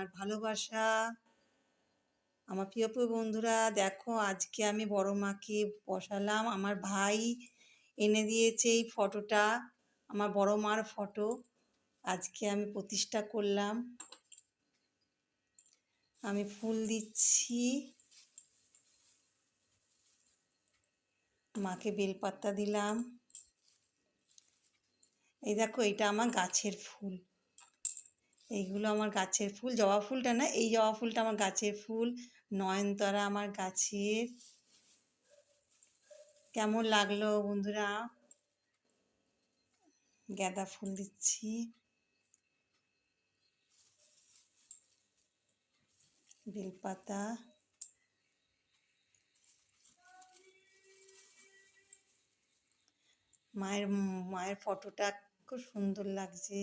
আমার ভালোবাসা। আমার প্রিয় প্রিয় বন্ধুরা, দেখো আজকে আমি বড় মাকে বসালাম। আমার ভাই এনে দিয়েছে এই ফটোটা, আমার বড় মার ফটো। আজকে আমি প্রতিষ্ঠা করলাম। আমি ফুল দিচ্ছি, মাকে বেলপাতা দিলাম। এই দেখো, এটা আমার গাছের ফুল। এইগুলো আমার গাছের ফুল, জবা ফুলটা না, এই জবা ফুলটা আমার গাছের ফুল। নয়নতারা আমার গাছের। কেমন লাগলো বন্ধুরা? গাঁদা ফুল দিচ্ছি, বেলপাতা। মায়ের মায়ের ফটোটা খুব সুন্দর লাগছে।